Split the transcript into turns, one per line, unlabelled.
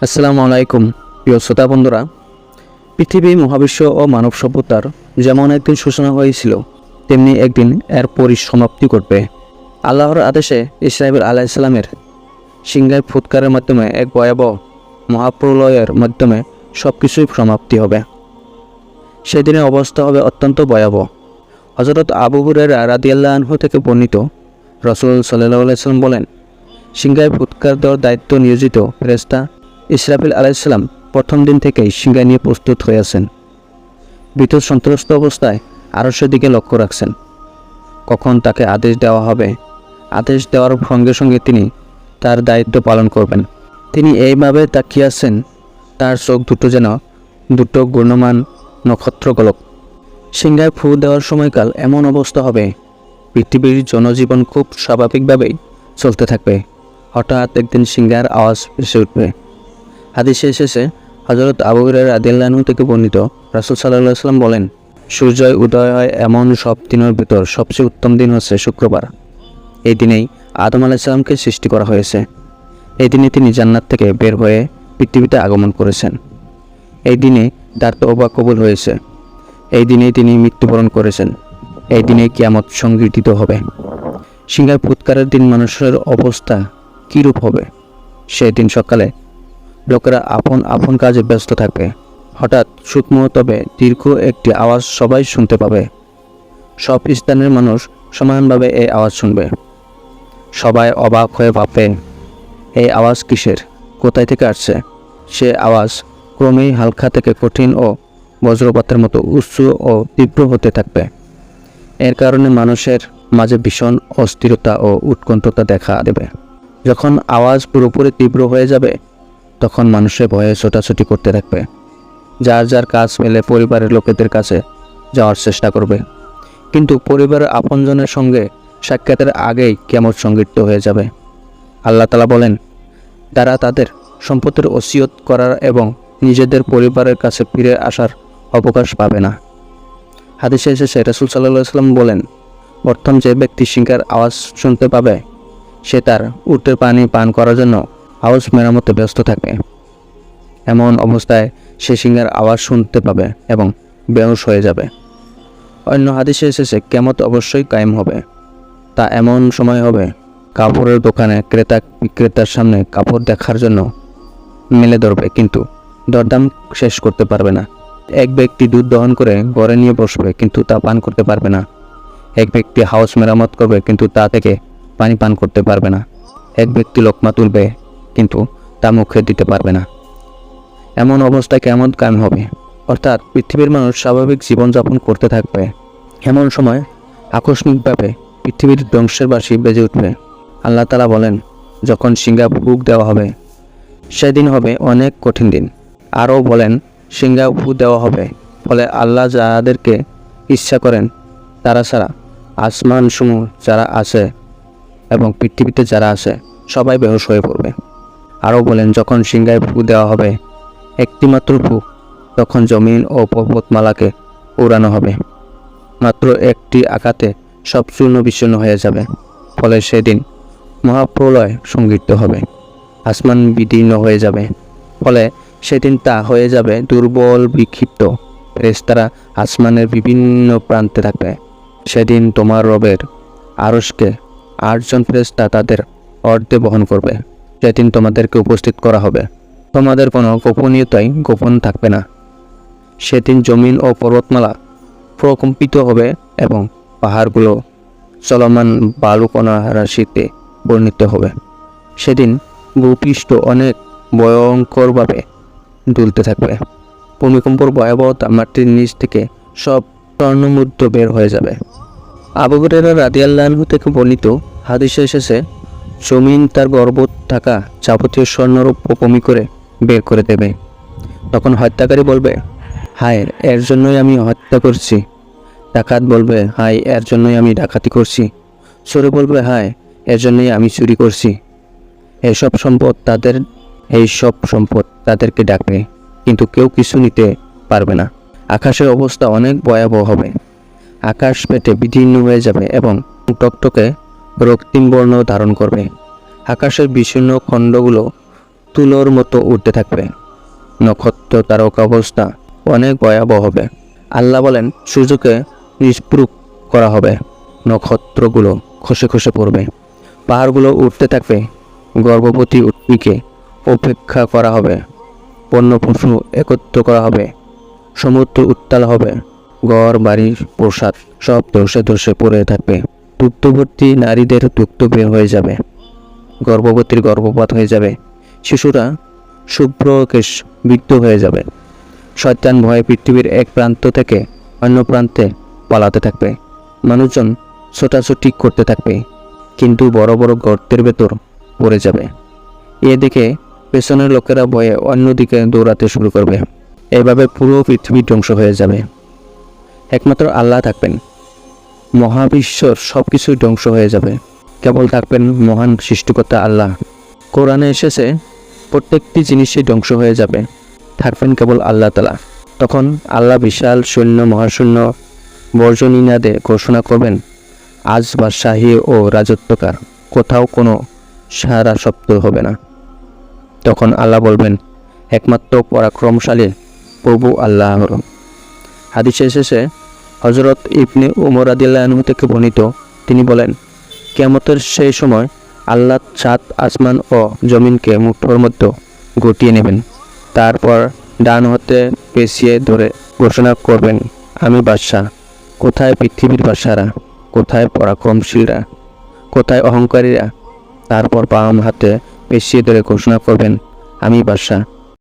আসসালামু আলাইকুম প্রিয় শ্রোতা বন্ধুরা। পৃথিবী, মহাবিশ্ব ও মানব সভ্যতার যেমন একদিন সূচনা হয়েছিল, তেমনি একদিন এর পরিসমাপ্তি ঘটবে। আল্লাহর আদেশে ইসরাঈল আলাইহিসসালামের সিংহায় ফুৎকারের মাধ্যমে এক ভয়াবহ মহাপ্রলয়ের মাধ্যমে সব কিছুই সমাপ্তি হবে। সেদিনের অবস্থা হবে অত্যন্ত ভয়াবহ। হযরত আবু হুরায়রা রাদিয়াল্লাহু আনহু থেকে বর্ণিত, রাসূল সাল্লাল্লাহু আলাইহি ওয়াসাল্লাম বলেন, সিংহায় ফুৎকার দেওয়ার দায়িত্ব নিয়োজিত ফেরেশতা ইসরাফিল আলাইহিসসালাম প্রথম দিন থেকেই সিংহা নিয়ে প্রস্তুত হয়ে আছেন। ভীত সন্ত্রস্ত অবস্থায় আরশের দিকে লক্ষ্য রাখছেন, কখন তাকে আদেশ দেওয়া হবে। আদেশ দেওয়ার সঙ্গে সঙ্গে তিনি তার দায়িত্ব পালন করবেন। তিনি এইভাবে তাকিয়ে আছেন, তার চোখ দুটো যেন দুটো গুণমান নক্ষত্রগোলক। সিংহায় ফু দেওয়ার সময়কাল এমন অবস্থা হবে, পৃথিবীর জনজীবন খুব স্বাভাবিকভাবেই চলতে থাকবে। হঠাৎ একদিন সিংহার আওয়াজ ভেসে উঠবে। হাদিসে এসেছে, হযরত আবু হুরায়রা রাদিয়াল্লাহু আনহু থেকে বর্ণিত, রাসূল সাল্লাল্লাহু আলাইহি ওয়াসাল্লাম বলেন, সূর্য উদয় হয় এমন সব দিনের ভিতর সবচেয়ে উত্তম দিন হচ্ছে শুক্রবার। এই দিনেই আদম আলাইহিস সালামকে সৃষ্টি করা হয়েছে। এই দিনে তিনি জান্নাত থেকে বের হয়ে পৃথিবীতে আগমন করেছেন। এই দিনে তার তওবা কবুল হয়েছে। এই দিনেই তিনি মৃত্যুবরণ করেছেন। এই দিনেই কিয়ামত সংঘটিত হবে। সিংহায় ফুৎকারের দিন মানুষের অবস্থা কীরূপ হবে? সেদিন সকালে লোকেরা আপন আপন কাজে ব্যস্ত থাকবে। হঠাৎ সূক্ষ্ম তবে দীর্ঘ একটি আওয়াজ সবাই শুনতে পাবে। সব স্থানের মানুষ সমানভাবে এই আওয়াজ শুনবে। সবাই অবাক হয়ে ভাববে, এই আওয়াজ কিসের, কোথায় থেকে আসছে? সে আওয়াজ ক্রমেই হালকা থেকে কঠিন ও বজ্রপাতের মতো উচ্চ ও তীব্র হতে থাকবে। এর কারণে মানুষের মাঝে ভীষণ অস্থিরতা ও উৎকণ্ঠতা দেখা দেবে। যখন আওয়াজ পুরোপুরি তীব্র হয়ে যাবে, তখন মানুষের ভয়ে ছোটাছুটি করতে থাকবে। যার যার কাজ ফেলে পরিবারের লোকেদের কাছে যাওয়ার চেষ্টা করবে। কিন্তু পরিবারের আপনজনের সঙ্গে সাক্ষাতের আগেই কিয়ামত সংঘটিত হয়ে যাবে। আল্লাহ তাআলা বলেন, তারা তাদের সম্পত্তির ওসিয়ত করার এবং নিজেদের পরিবারের কাছে ফিরে আসার অবকাশ পাবে না। হাদিসে এসেছে, রাসূল সাল্লাল্লাহু আলাইহি ওয়াসাল্লাম বলেন, প্রথম যে ব্যক্তি সিংহার আওয়াজ শুনতে পাবে, সে তার উটের পানি পান করার জন্য হাউস মেরামতে ব্যস্ত থাকবে। এমন অবস্থায় সে সিংহার আওয়াজ শুনতে পাবে এবং বেহুশ হয়ে যাবে। অন্য হাদিসে এসেছে, কিয়ামত অবশ্যই কায়েম হবে। তা এমন সময় হবে, কাপড়ের দোকানে ক্রেতা বিক্রেতার সামনে কাপড় দেখার জন্য মেলে ধরবে, কিন্তু দরদাম শেষ করতে পারবে না। এক ব্যক্তি দুধ দহন করে ঘরে নিয়ে বসবে, কিন্তু তা পান করতে পারবে না। এক ব্যক্তি হাউস মেরামত করবে, কিন্তু তা থেকে পানি পান করতে পারবে না। এক ব্যক্তি লোকমা তুলবে, কিন্তু তা মুখে দিতে পারবে না। এমন অবস্থায় কিয়ামত কায়েম হবে, অর্থাৎ পৃথিবীর মানুষ স্বাভাবিক জীবনযাপন করতে থাকবে। এমন সময় আকস্মিকভাবে পৃথিবীর ধ্বংসের বাঁশি বেজে উঠবে। আল্লাহ তাআলা বলেন, যখন সিংহা ফুঁক দেওয়া হবে, সেদিন হবে অনেক কঠিন দিন। আরও বলেন, সিংহা ফু দেওয়া হবে, ফলে আল্লাহ যাদেরকে ইচ্ছা করেন তারা ছাড়া আসমান সমূহ যারা আছে এবং পৃথিবীতে যারা আছে সবাই বেহুশ হয়ে পড়বে। আরও বলেন, যখন সিংহায় ফু দেওয়া হবে একটি মাত্র ফু, তখন জমিন ও পর্বতমালাকে উড়ানো হবে। মাত্র একটি আঘাতে সব চূর্ণ বিচূর্ণ হয়ে যাবে। ফলে সেদিন মহাপ্রলয় সংঘটিত হবে। আসমান বিদীর্ণ হয়ে যাবে। ফলে সেদিন তা হয়ে যাবে দুর্বল বিক্ষিপ্ত। ফেরেশতারা আসমানের বিভিন্ন প্রান্তে থাকবে। সেদিন তোমার রবের আরশকে 8 জন ফেরেশতা তাদের অর্ধে বহন করবে। সেদিন তোমাদেরকে উপস্থিত করা হবে। তোমাদের কোনো গোপনীয়তাই গোপন থাকবে না। সেদিন জমিন ও পর্বতমালা প্রকম্পিত হবে এবং পাহাড়গুলো চলমান বালুকণা রাশিতে পরিণত হবে। সেদিন ভূপৃষ্ঠ অনেক ভয়ঙ্করভাবে দুলতে থাকবে। ভূমিকম্পর ভয়াবহতা মাটির নিচ থেকে সব স্বর্ণমুদ্র বের হয়ে যাবে। আবু হুরায়রা রাদিয়াল্লাহু আনহু থেকে বর্ণিত, হাদিসে এসেছে, জমিন তার গর্ভে থাকা যাবতীয় স্বর্ণরৌপ্য বমি করে বের করে দেবে। তখন হত্যাকারী বলবে, হায়, এর জন্যই আমি হত্যা করছি। ডাকাত বলবে, হায়, এর জন্যই আমি ডাকাতি করছি। চোরে বলবে, হায়, এর জন্যই আমি চুরি করছি। এইসব সম্পদ তাদেরকে ডাকবে, কিন্তু কেউ কিছু নিতে পারবে না। আকাশের অবস্থা অনেক ভয়াবহ হবে। আকাশ পেটে বিদীর্ণ হয়ে যাবে এবং টকটকে রক্তিম বর্ণ ধারণ করবে। আকাশের বিচ্ছিন্ন খণ্ডগুলো তুলোর মতো উঠতে থাকবে। নক্ষত্র তারকা অবস্থা অনেক ভয়াবহ হবে। আল্লাহ বলেন, সূর্যকে নিষ্প্রুখ করা হবে, নক্ষত্রগুলো খসে খসে পড়বে, পাহাড়গুলো উঠতে থাকবে, গর্ভবতী উটপিকে উপেক্ষা করা হবে, বন্য পশু একত্র করা হবে, সমুদ্র উত্তাল হবে, ঘর বাড়ি প্রসাদ সব ধসে ধসে পড়ে থাকবে, দুগ্ধবর্তী নারীদের দুগ্ধ বের হয়ে যাবে, গর্ভবতীর গর্ভপাত হয়ে যাবে, শিশুরা শুভ্রকেশ বৃদ্ধ হয়ে যাবে। শয়তান ভয়ে পৃথিবীর এক প্রান্ত থেকে অন্য প্রান্তে পালাতে থাকবে, মানুষজন ছোটাছুটি করতে থাকবে, কিন্তু বড় বড় গর্তের ভেতর পড়ে যাবে। এদিকে পেছনের লোকেরা ভয়ে অন্যদিকে দৌড়াতে শুরু করবে। এভাবে পুরো পৃথিবী ধ্বংস হয়ে যাবে। একমাত্র আল্লাহ থাকবেন, মহাবিশ্বর সব কিছু ধ্বংস হয়ে যাবে, কেবল থাকবেন মহান সৃষ্টিকর্তা আল্লাহ। কোরআনে এসেছে প্রত্যেকটি জিনিসই ধ্বংস হয়ে যাবে, থাকবেন কেবল আল্লাহ তাআলা। তখন আল্লাহ বিশাল সৈন্য মহাশূন্য বর্জনীনাদে ঘোষণা করবেন, আজ বাদশাহী ও রাজত্বকার, কোথাও কোনো সারা শব্দ হবে না। তখন আল্লাহ বলবেন, একমাত্র পরাক্রমশালী প্রভু আল্লাহর। হাদিসে এসেছে, হযরত ইবনে উমর রাদিয়াল্লাহু আনহু থেকে বর্ণিত, তিনি বলেন, কিয়ামতের সেই সময় আল্লাহ সাত আসমান ও জমিনকে মুঠোর মধ্যে গুটিয়ে নেবেন। তারপর ডান হতে পেঁচিয়ে ধরে ঘোষণা করবেন, আমি বাদশাহ। কোথায় পৃথিবীর বাদশারা, কোথায় পরাক্রমশীলরা, কোথায় অহংকারীরা? তারপর বাম হাতে পেঁচিয়ে ধরে ঘোষণা করবেন, আমি বাদশাহ।